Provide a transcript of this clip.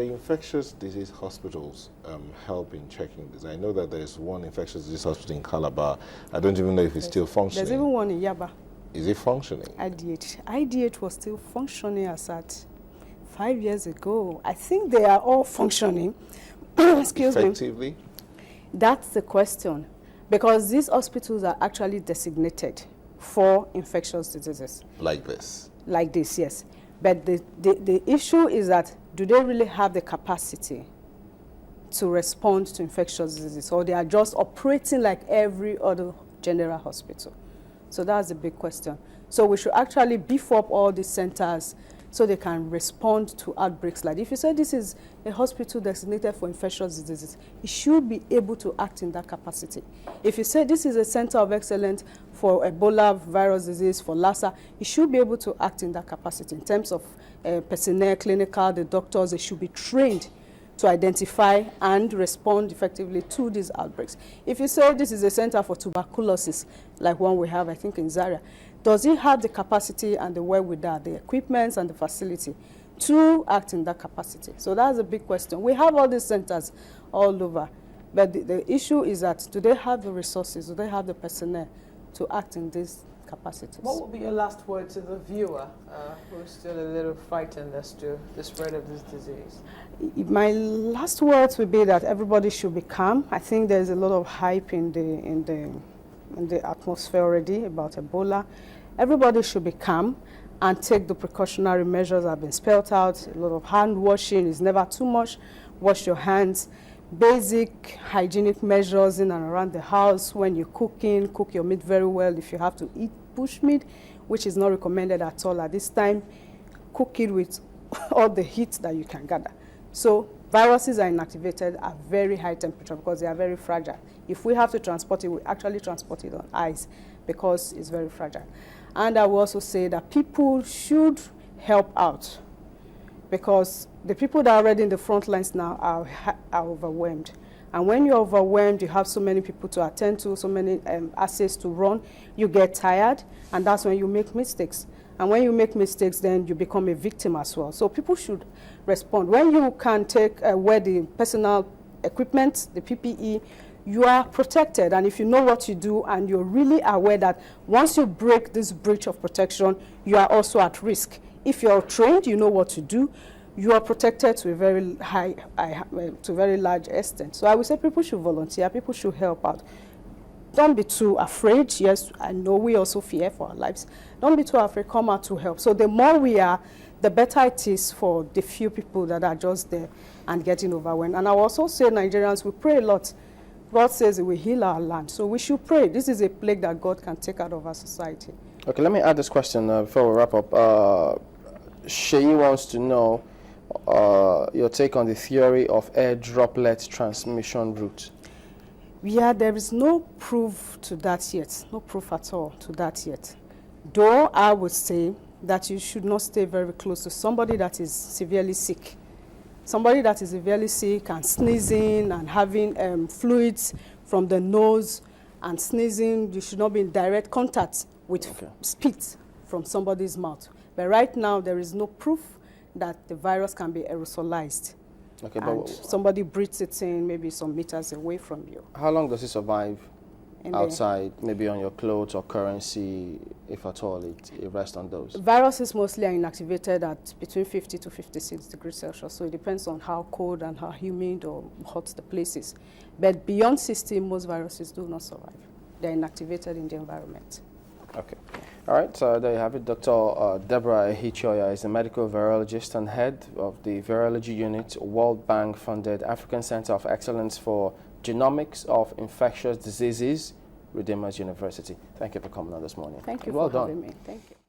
The infectious disease hospitals help in checking this. I know that there's one infectious disease hospital in Calabar. I don't even know if it's still functioning. There's even one in Yaba. Is it functioning? IDH was still functioning as at 5 years ago. I think they are all functioning. Excuse me. Effectively? That's the question. Because these hospitals are actually designated for infectious diseases. Like this? Like this, yes. But the issue is that, do they really have the capacity to respond to infectious diseases, or they are just operating like every other general hospital? So that's the big question. So we should actually beef up all these centers so they can respond to outbreaks. Like if you say this is a hospital designated for infectious diseases, it should be able to act in that capacity. If you say this is a center of excellence for Ebola virus disease, for Lassa, it should be able to act in that capacity. In terms of personnel, clinical, the doctors, they should be trained to identify and respond effectively to these outbreaks. If you say this is a center for tuberculosis, like one we have, I think, in Zaria, does it have the capacity and the wherewithal, the equipment and the facility to act in that capacity? So that's a big question. We have all these centers all over, but the issue is that, do they have the resources, do they have the personnel to act in these capacities? What would be your last word to the viewer who's still a little frightened as to the spread of this disease? My last words would be that everybody should be calm. I think there's a lot of hype in the atmosphere already about Ebola. Everybody should be calm and take the precautionary measures that have been spelled out. A lot of hand washing is never too much. Wash your hands. Basic hygienic measures in and around the house. When you're cooking, cook your meat very well. If you have to eat bush meat, which is not recommended at all at this time, cook it with all the heat that you can gather. So viruses are inactivated at very high temperature because they are very fragile. If we have to transport it, we actually transport it on ice because it's very fragile. And I will also say that people should help out, because the people that are already in the front lines now are overwhelmed. And when you're overwhelmed, you have so many people to attend to, so many assays to run, you get tired, and that's when you make mistakes. And when you make mistakes, then you become a victim as well. So people should respond. When you can wear the personal equipment, the PPE, you are protected. And if you know what you do and you're really aware that once you break this breach of protection, you are also at risk. If you're trained, you know what to do, you are protected to a very to a very large extent. So I would say people should volunteer, people should help out. Don't be too afraid. Yes, I know we also fear for our lives. Don't be too afraid, come out to help. So the more we are, the better it is for the few people that are just there and getting overwhelmed. And I will also say, Nigerians, we pray a lot. God says He will heal our land. So we should pray. This is a plague that God can take out of our society. Okay, let me add this question before we wrap up. Sheyi wants to know your take on the theory of air droplet transmission route. Yeah, there is no proof to that yet. No proof at all to that yet. Though I would say that you should not stay very close to somebody that is severely sick. Somebody that is severely sick and sneezing and having fluids from the nose and sneezing, you should not be in direct contact with spit from somebody's mouth. But right now, there is no proof that the virus can be aerosolized. Okay, and somebody breathes it in maybe some meters away from you. How long does it survive outside, maybe on your clothes or currency, if at all it rests on those? Viruses mostly are inactivated at between 50 to 56 degrees Celsius, so it depends on how cold and how humid or hot the place is. But beyond 60, most viruses do not survive. They're inactivated in the environment. Okay. All right, so there you have it. Dr. Deborah Ehichioya is a medical virologist and head of the Virology Unit, World Bank-funded African Center of Excellence for Genomics of Infectious Diseases, Redeemers University. Thank you for coming on this morning. Thank you well for done. having me. Thank you.